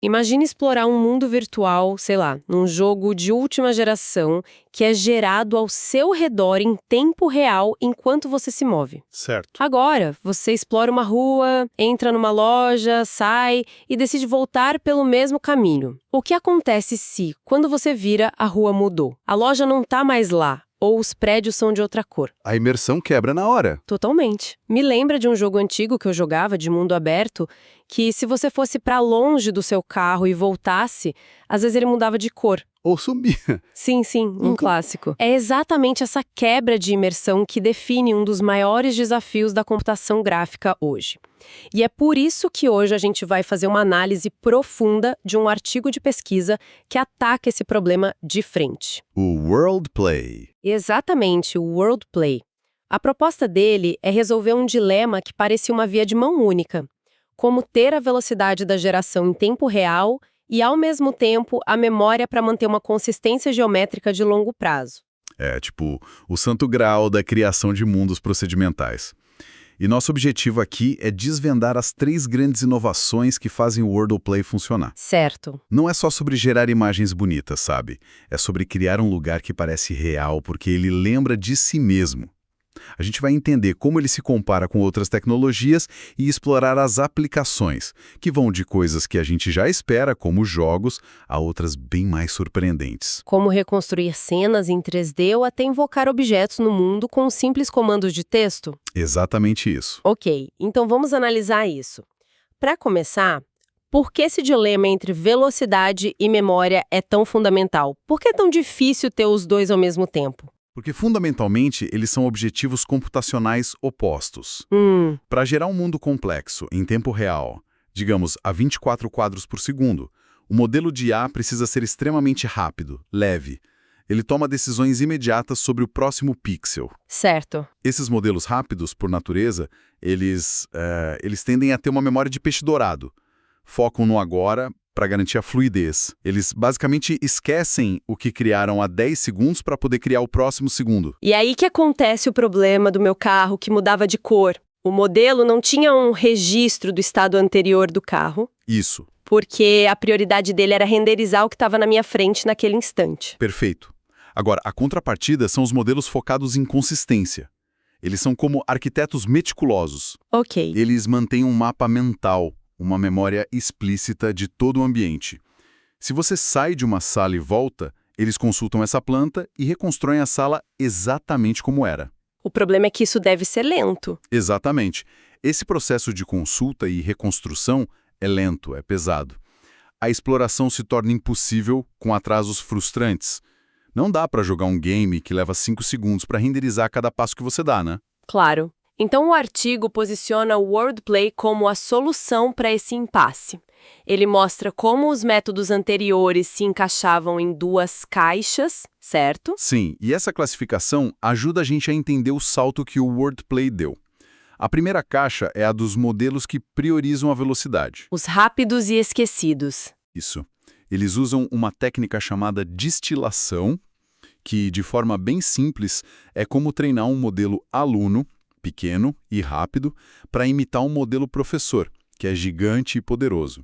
Imagine explorar um mundo virtual, sei lá, num jogo de última geração que é gerado ao seu redor em tempo real enquanto você se move. Certo. Agora, você explora uma rua, entra numa loja, sai e decide voltar pelo mesmo caminho. O que acontece se, quando você vira, a rua mudou? A loja não tá mais lá, ou os prédios são de outra cor? A imersão quebra na hora. Totalmente. Me lembra de um jogo antigo que eu jogava, de mundo aberto, que se você fosse pra longe do seu carro e voltasse, às vezes ele mudava de cor. Ou sumia. Sim, um clássico. É exatamente essa quebra de imersão que define um dos maiores desafios da computação gráfica hoje. E é por isso que hoje a gente vai fazer uma análise profunda de um artigo de pesquisa que ataca esse problema de frente. O World Play. Exatamente, o World Play. A proposta dele é resolver um dilema que parecia uma via de mão única. Como ter a velocidade da geração em tempo real e, ao mesmo tempo, a memória para manter uma consistência geométrica de longo prazo. É, tipo, o santo graal da criação de mundos procedimentais. E nosso objetivo aqui é desvendar as 3 grandes inovações que fazem o World Play funcionar. Certo. Não é só sobre gerar imagens bonitas, sabe? É sobre criar um lugar que parece real porque ele lembra de si mesmo. A gente vai entender como ele se compara com outras tecnologias e explorar as aplicações, que vão de coisas que a gente já espera, como jogos, a outras bem mais surpreendentes. Como reconstruir cenas em 3D ou até invocar objetos no mundo com simples comandos de texto? Exatamente isso. Ok, então vamos analisar isso. Para começar, por que esse dilema entre velocidade e memória é tão fundamental? Por que é tão difícil ter os dois ao mesmo tempo? Porque, fundamentalmente, eles são objetivos computacionais opostos. Para gerar um mundo complexo, em tempo real, digamos, a 24 quadros por segundo, o modelo de IA precisa ser extremamente rápido, leve. Ele toma decisões imediatas sobre o próximo pixel. Certo. Esses modelos rápidos, por natureza, eles tendem a ter uma memória de peixe dourado. Focam no agora para garantir a fluidez. Eles basicamente esquecem o que criaram há 10 segundos para poder criar o próximo segundo. E aí que acontece o problema do meu carro que mudava de cor. O modelo não tinha um registro do estado anterior do carro. Isso. Porque a prioridade dele era renderizar o que estava na minha frente naquele instante. Perfeito. Agora, a contrapartida são os modelos focados em consistência. Eles são como arquitetos meticulosos. Ok. Eles mantêm um mapa mental, uma memória explícita de todo o ambiente. Se você sai de uma sala e volta, eles consultam essa planta e reconstroem a sala exatamente como era. O problema é que isso deve ser lento. Exatamente. Esse processo de consulta e reconstrução é lento, é pesado. A exploração se torna impossível com atrasos frustrantes. Não dá para jogar um game que leva 5 segundos para renderizar cada passo que você dá, né? Claro. Então o artigo posiciona o WordPlay como a solução para esse impasse. Ele mostra como os métodos anteriores se encaixavam em 2 caixas, certo? Sim, e essa classificação ajuda a gente a entender o salto que o WordPlay deu. A primeira caixa é a dos modelos que priorizam a velocidade. Os rápidos e esquecidos. Isso. Eles usam uma técnica chamada distilação, que, de forma bem simples, é como treinar um modelo aluno, pequeno e rápido, para imitar um modelo professor, que é gigante e poderoso.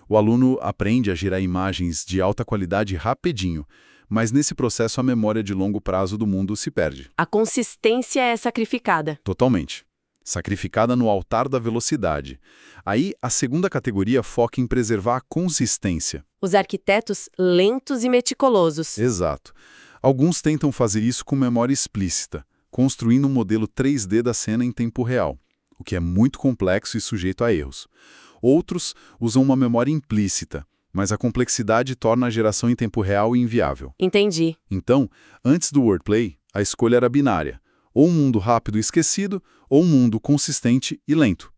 O aluno aprende a gerar imagens de alta qualidade rapidinho, mas nesse processo a memória de longo prazo do mundo se perde. A consistência é sacrificada. Totalmente. Sacrificada no altar da velocidade. Aí, a segunda categoria foca em preservar a consistência. Os arquitetos lentos e meticulosos. Exato. Alguns tentam fazer isso com memória explícita, construindo um modelo 3D da cena em tempo real, o que é muito complexo e sujeito a erros. Outros usam uma memória implícita, mas a complexidade torna a geração em tempo real inviável. Entendi. Então, antes do WordPlay, a escolha era binária, ou um mundo rápido e esquecido, ou um mundo consistente e lento.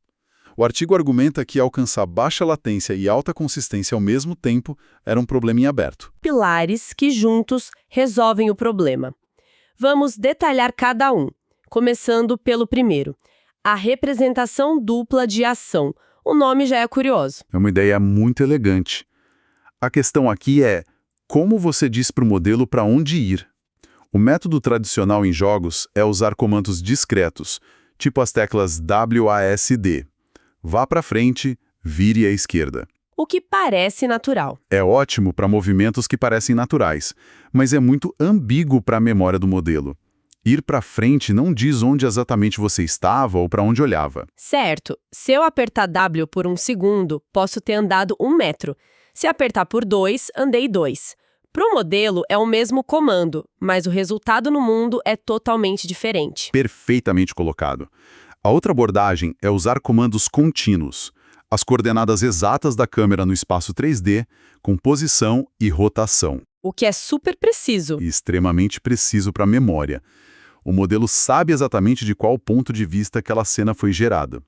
O artigo argumenta que alcançar baixa latência e alta consistência ao mesmo tempo era um problema em aberto. Pilares que juntos resolvem o problema. Vamos detalhar cada um, começando pelo primeiro. A representação dupla de ação. O nome já é curioso. É uma ideia muito elegante. A questão aqui é como você diz para o modelo para onde ir. O método tradicional em jogos é usar comandos discretos, tipo as teclas WASD. Vá para frente, vire à esquerda. o que parece natural. É ótimo para movimentos que parecem naturais, mas é muito ambíguo para a memória do modelo. Ir para frente não diz onde exatamente você estava ou para onde olhava. Certo, se eu apertar W por 1 segundo, posso ter andado 1 metro. Se apertar por 2, andei 2. Para o modelo, é o mesmo comando, mas o resultado no mundo é totalmente diferente. Perfeitamente colocado. A outra abordagem é usar comandos contínuos, as coordenadas exatas da câmera no espaço 3D, com posição e rotação. O que é super preciso. E extremamente preciso para a memória. O modelo sabe exatamente de qual ponto de vista aquela cena foi gerada.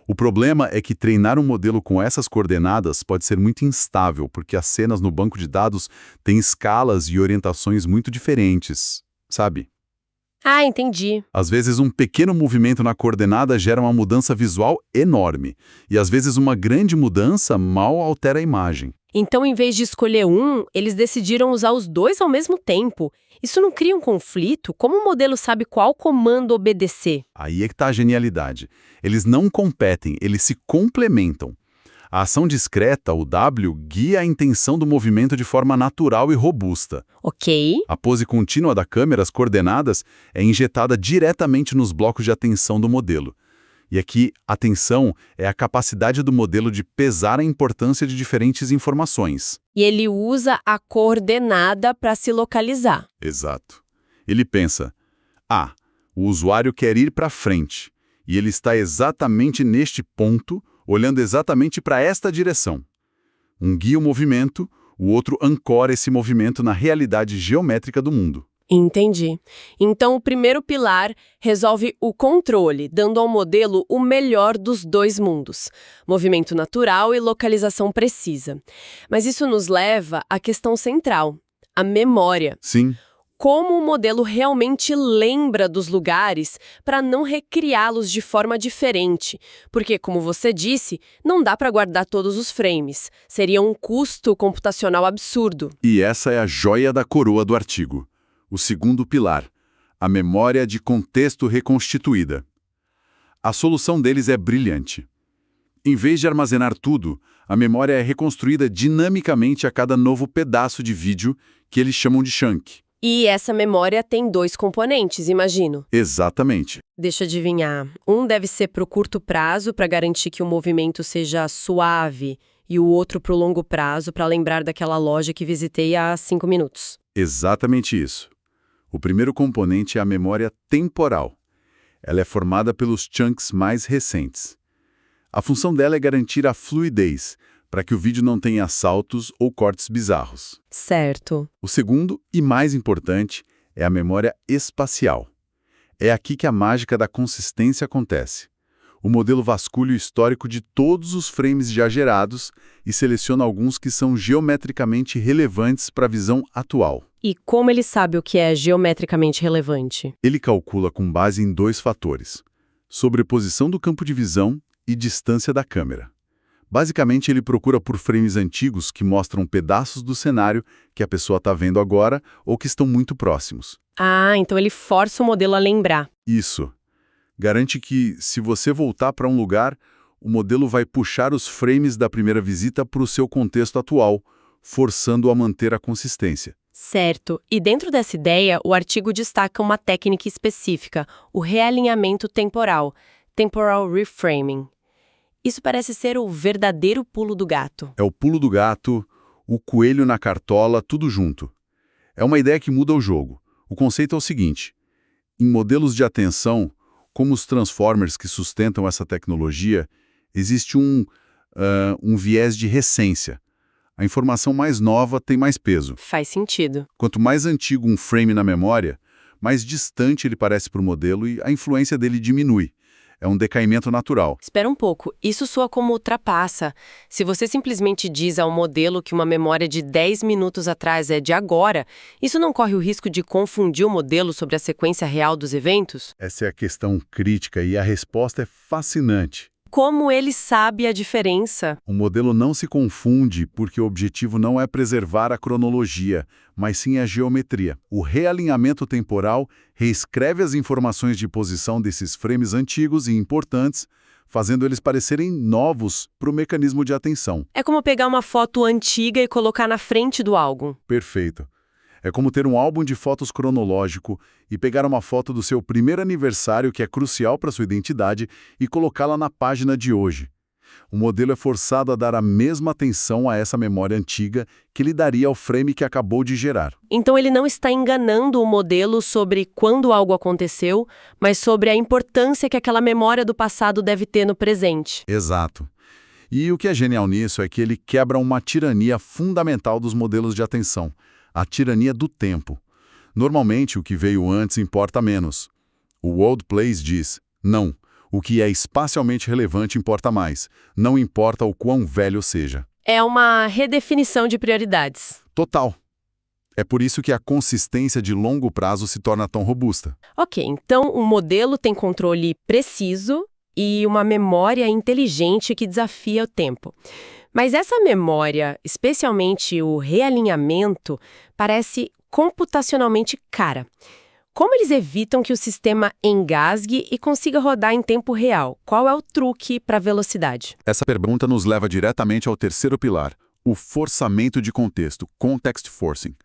O problema é que treinar um modelo com essas coordenadas pode ser muito instável, porque as cenas no banco de dados têm escalas e orientações muito diferentes, sabe? Ah, entendi. Às vezes um pequeno movimento na coordenada gera uma mudança visual enorme, e às vezes uma grande mudança mal altera a imagem. Então, em vez de escolher um, eles decidiram usar os dois ao mesmo tempo. Isso não cria um conflito? Como o modelo sabe qual comando obedecer? Aí é que está a genialidade. Eles não competem, eles se complementam. A ação discreta, o W, guia a intenção do movimento de forma natural e robusta. Ok. A pose contínua da câmera, as coordenadas, é injetada diretamente nos blocos de atenção do modelo. E aqui, atenção é a capacidade do modelo de pesar a importância de diferentes informações. E ele usa a coordenada para se localizar. Exato. Ele pensa, o usuário quer ir para frente, e ele está exatamente neste ponto, olhando exatamente para esta direção. Um guia o movimento, o outro ancora esse movimento na realidade geométrica do mundo. Entendi. Então, o primeiro pilar resolve o controle, dando ao modelo o melhor dos dois mundos: movimento natural e localização precisa. Mas isso nos leva à questão central, a memória. Sim. Como o modelo realmente lembra dos lugares para não recriá-los de forma diferente. Porque, como você disse, não dá para guardar todos os frames. Seria um custo computacional absurdo. E essa é a joia da coroa do artigo. O segundo pilar, a memória de contexto reconstituída. A solução deles é brilhante. Em vez de armazenar tudo, a memória é reconstruída dinamicamente a cada novo pedaço de vídeo, que eles chamam de chunk. E essa memória tem dois componentes, imagino. Exatamente. Deixa eu adivinhar. Um deve ser para o curto prazo, para garantir que o movimento seja suave, e o outro para o longo prazo, para lembrar daquela loja que visitei há 5 minutos. Exatamente isso. O primeiro componente é a memória temporal. Ela é formada pelos chunks mais recentes. A função dela é garantir a fluidez, para que o vídeo não tenha saltos ou cortes bizarros. Certo. O segundo, e mais importante, é a memória espacial. É aqui que a mágica da consistência acontece. O modelo vasculha o histórico de todos os frames já gerados e seleciona alguns que são geometricamente relevantes para a visão atual. E como ele sabe o que é geometricamente relevante? Ele calcula com base em 2 fatores: sobreposição do campo de visão e distância da câmera. Basicamente, ele procura por frames antigos que mostram pedaços do cenário que a pessoa está vendo agora ou que estão muito próximos. Ah, então ele força o modelo a lembrar. Isso. Garante que, se você voltar para um lugar, o modelo vai puxar os frames da primeira visita para o seu contexto atual, forçando-o a manter a consistência. Certo. E dentro dessa ideia, o artigo destaca uma técnica específica, o realinhamento temporal, temporal reframing. Isso parece ser o verdadeiro pulo do gato. É o pulo do gato, o coelho na cartola, tudo junto. É uma ideia que muda o jogo. O conceito é o seguinte: em modelos de atenção, como os transformers que sustentam essa tecnologia, existe um viés de recência. A informação mais nova tem mais peso. Faz sentido. Quanto mais antigo um frame na memória, mais distante ele parece para o modelo e a influência dele diminui. É um decaimento natural. Espera um pouco, isso soa como ultrapassa. Se você simplesmente diz ao modelo que uma memória de 10 minutos atrás é de agora, isso não corre o risco de confundir o modelo sobre a sequência real dos eventos? Essa é a questão crítica e a resposta é fascinante. Como ele sabe a diferença? O modelo não se confunde porque o objetivo não é preservar a cronologia, mas sim a geometria. O realinhamento temporal reescreve as informações de posição desses frames antigos e importantes, fazendo eles parecerem novos para o mecanismo de atenção. É como pegar uma foto antiga e colocar na frente do álbum. Perfeito. É como ter um álbum de fotos cronológico e pegar uma foto do seu primeiro aniversário, que é crucial para sua identidade, e colocá-la na página de hoje. O modelo é forçado a dar a mesma atenção a essa memória antiga que lhe daria ao frame que acabou de gerar. Então ele não está enganando o modelo sobre quando algo aconteceu, mas sobre a importância que aquela memória do passado deve ter no presente. Exato. E o que é genial nisso é que ele quebra uma tirania fundamental dos modelos de atenção, a tirania do tempo. Normalmente, o que veio antes importa menos. O World Plays diz, não, o que é espacialmente relevante importa mais, não importa o quão velho seja. É uma redefinição de prioridades. Total. É por isso que a consistência de longo prazo se torna tão robusta. Ok, então o modelo tem controle preciso e uma memória inteligente que desafia o tempo. Mas essa memória, especialmente o realinhamento, parece computacionalmente cara. Como eles evitam que o sistema engasgue e consiga rodar em tempo real? Qual é o truque para a velocidade? Essa pergunta nos leva diretamente ao terceiro pilar, o forçamento de contexto, context forcing.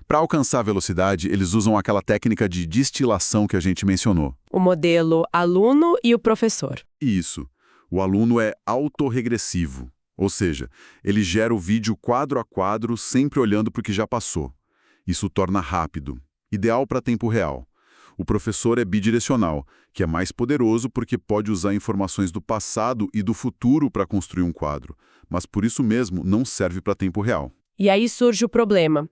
Para alcançar a velocidade, eles usam aquela técnica de distilação que a gente mencionou. O modelo aluno e o professor. Isso. O aluno é autorregressivo, ou seja, ele gera o vídeo quadro a quadro, sempre olhando para o que já passou. Isso torna rápido, ideal para tempo real. O professor é bidirecional, que é mais poderoso porque pode usar informações do passado e do futuro para construir um quadro, mas por isso mesmo não serve para tempo real. E aí surge o problema.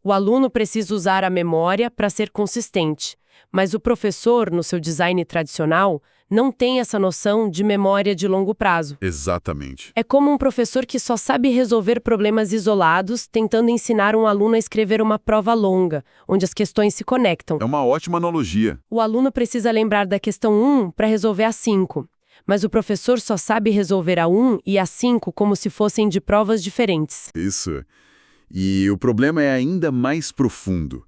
O aluno precisa usar a memória para ser consistente, mas o professor, no seu design tradicional, não tem essa noção de memória de longo prazo. Exatamente. É como um professor que só sabe resolver problemas isolados, tentando ensinar um aluno a escrever uma prova longa, onde as questões se conectam. É uma ótima analogia. O aluno precisa lembrar da questão 1 para resolver a 5, mas o professor só sabe resolver a 1 e a 5 como se fossem de provas diferentes. Isso. E o problema é ainda mais profundo.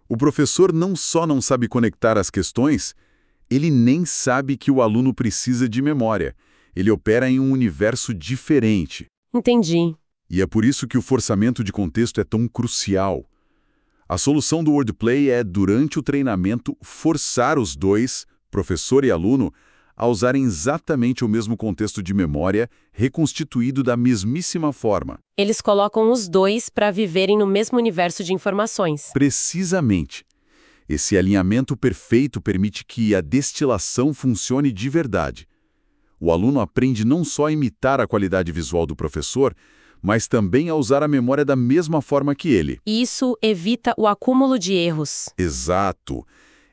O professor não só não sabe conectar as questões, ele nem sabe que o aluno precisa de memória. Ele opera em um universo diferente. Entendi. E é por isso que o forçamento de contexto é tão crucial. A solução do wordplay é, durante o treinamento, forçar os dois, professor e aluno, a usarem exatamente o mesmo contexto de memória, reconstituído da mesmíssima forma. Eles colocam os dois para viverem no mesmo universo de informações. Precisamente. Esse alinhamento perfeito permite que a destilação funcione de verdade. O aluno aprende não só a imitar a qualidade visual do professor, mas também a usar a memória da mesma forma que ele. Isso evita o acúmulo de erros. Exato.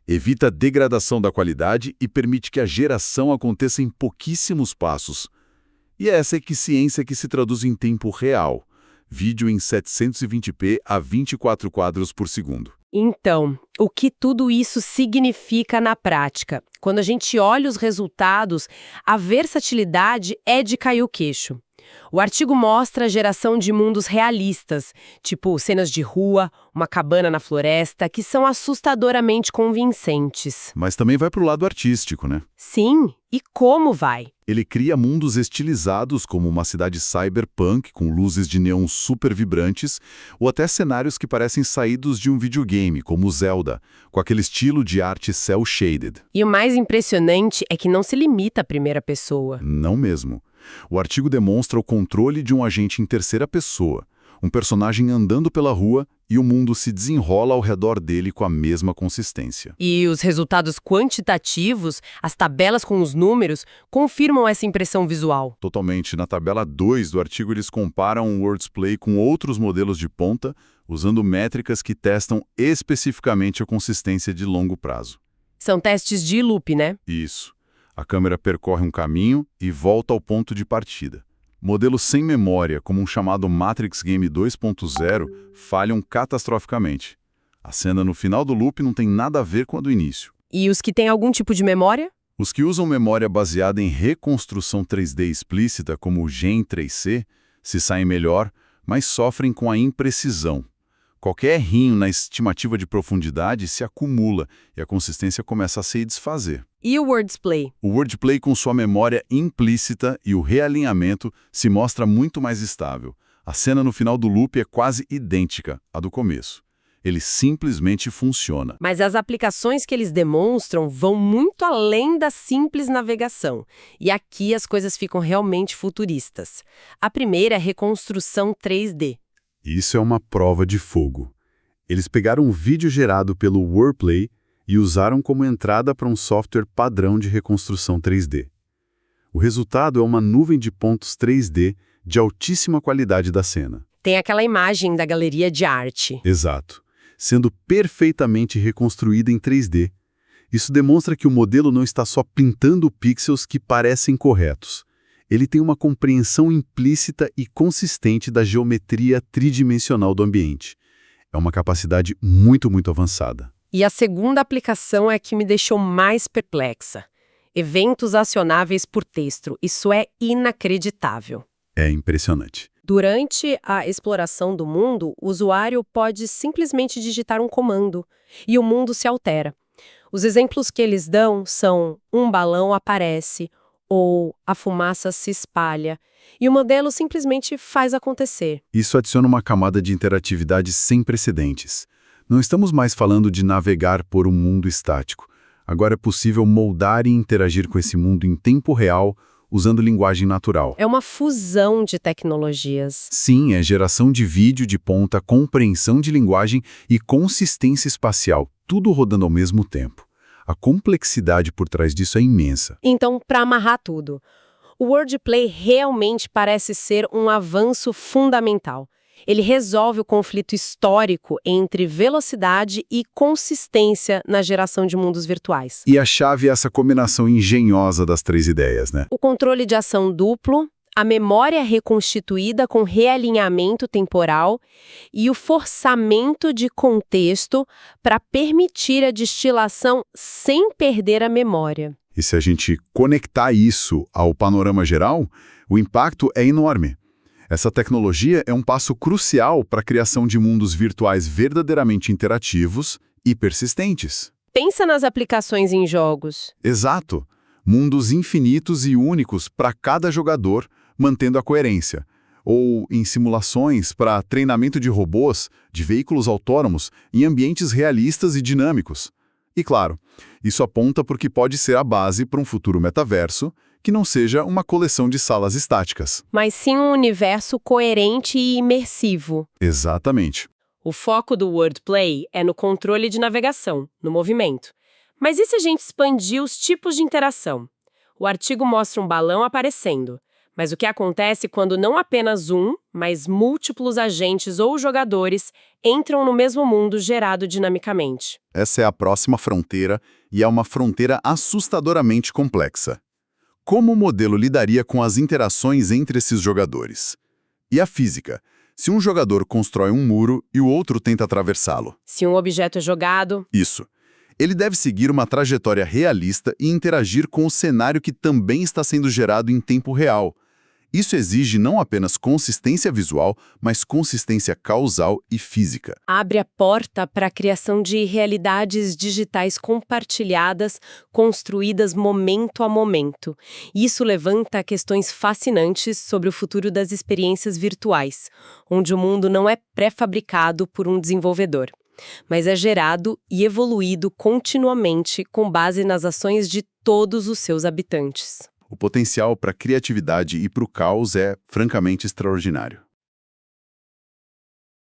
Evita a degradação da qualidade e permite que a geração aconteça em pouquíssimos passos. E é essa eficiência que se traduz em tempo real. Vídeo em 720p a 24 quadros por segundo. Então, o que tudo isso significa na prática? Quando a gente olha os resultados, a versatilidade é de cair o queixo. O artigo mostra a geração de mundos realistas, tipo cenas de rua, uma cabana na floresta, que são assustadoramente convincentes. Mas também vai para o lado artístico, né? Sim, e como vai? Ele cria mundos estilizados, como uma cidade cyberpunk, com luzes de neon super vibrantes, ou até cenários que parecem saídos de um videogame, como Zelda, com aquele estilo de arte cel-shaded. E o mais impressionante é que não se limita à primeira pessoa. Não mesmo. O artigo demonstra o controle de um agente em terceira pessoa, um personagem andando pela rua e o mundo se desenrola ao redor dele com a mesma consistência. E os resultados quantitativos, as tabelas com os números, confirmam essa impressão visual. Totalmente. Na tabela 2 do artigo, eles comparam o wordplay com outros modelos de ponta, usando métricas que testam especificamente a consistência de longo prazo. São testes de loop, né? Isso. A câmera percorre um caminho e volta ao ponto de partida. Modelos sem memória, como um chamado Matrix Game 2.0, falham catastroficamente. A cena no final do loop não tem nada a ver com a do início. E os que têm algum tipo de memória? Os que usam memória baseada em reconstrução 3D explícita, como o Gen 3C, se saem melhor, mas sofrem com a imprecisão. Qualquer errinho na estimativa de profundidade se acumula e a consistência começa a se desfazer. E o wordplay? O wordplay, com sua memória implícita e o realinhamento, se mostra muito mais estável. A cena no final do loop é quase idêntica à do começo. Ele simplesmente funciona. Mas as aplicações que eles demonstram vão muito além da simples navegação. E aqui as coisas ficam realmente futuristas. A primeira é reconstrução 3D. Isso é uma prova de fogo. Eles pegaram um vídeo gerado pelo wordplay e usaram como entrada para um software padrão de reconstrução 3D. O resultado é uma nuvem de pontos 3D de altíssima qualidade da cena. Tem aquela imagem da galeria de arte. Exato. Sendo perfeitamente reconstruída em 3D. Isso demonstra que o modelo não está só pintando pixels que parecem corretos. Ele tem uma compreensão implícita e consistente da geometria tridimensional do ambiente. É uma capacidade muito avançada. E a segunda aplicação é a que me deixou mais perplexa. Eventos acionáveis por texto. Isso é inacreditável. É impressionante. Durante a exploração do mundo, o usuário pode simplesmente digitar um comando e o mundo se altera. Os exemplos que eles dão são um balão aparece ou a fumaça se espalha e o modelo simplesmente faz acontecer. Isso adiciona uma camada de interatividade sem precedentes. Não estamos mais falando de navegar por um mundo estático. Agora é possível moldar e interagir com esse mundo em tempo real, usando linguagem natural. É uma fusão de tecnologias. Sim, é geração de vídeo de ponta, compreensão de linguagem e consistência espacial, tudo rodando ao mesmo tempo. A complexidade por trás disso é imensa. Então, para amarrar tudo, o wordplay realmente parece ser um avanço fundamental. Ele resolve o conflito histórico entre velocidade e consistência na geração de mundos virtuais. E a chave é essa combinação engenhosa das três ideias, né? O controle de ação duplo, a memória reconstituída com realinhamento temporal e o forçamento de contexto para permitir a destilação sem perder a memória. E se a gente conectar isso ao panorama geral, o impacto é enorme. Essa tecnologia é um passo crucial para a criação de mundos virtuais verdadeiramente interativos e persistentes. Pensa nas aplicações em jogos. Exato. Mundos infinitos e únicos para cada jogador, mantendo a coerência. Ou em simulações para treinamento de robôs, de veículos autônomos, em ambientes realistas e dinâmicos. E claro, isso aponta para o que pode ser a base para um futuro metaverso, que não seja uma coleção de salas estáticas. Mas sim um universo coerente e imersivo. Exatamente. O foco do wordplay é no controle de navegação, no movimento. Mas e se a gente expandir os tipos de interação? O artigo mostra um balão aparecendo. Mas o que acontece quando não apenas um, mas múltiplos agentes ou jogadores entram no mesmo mundo gerado dinamicamente? Essa é a próxima fronteira e é uma fronteira assustadoramente complexa. Como o modelo lidaria com as interações entre esses jogadores? E a física? Se um jogador constrói um muro e o outro tenta atravessá-lo. Se um objeto é jogado... Isso. Ele deve seguir uma trajetória realista e interagir com o cenário que também está sendo gerado em tempo real. Isso exige não apenas consistência visual, mas consistência causal e física. Abre a porta para a criação de realidades digitais compartilhadas, construídas momento a momento. Isso levanta questões fascinantes sobre o futuro das experiências virtuais, onde o mundo não é pré-fabricado por um desenvolvedor, mas é gerado e evoluído continuamente com base nas ações de todos os seus habitantes. O potencial para a criatividade e para o caos é francamente extraordinário.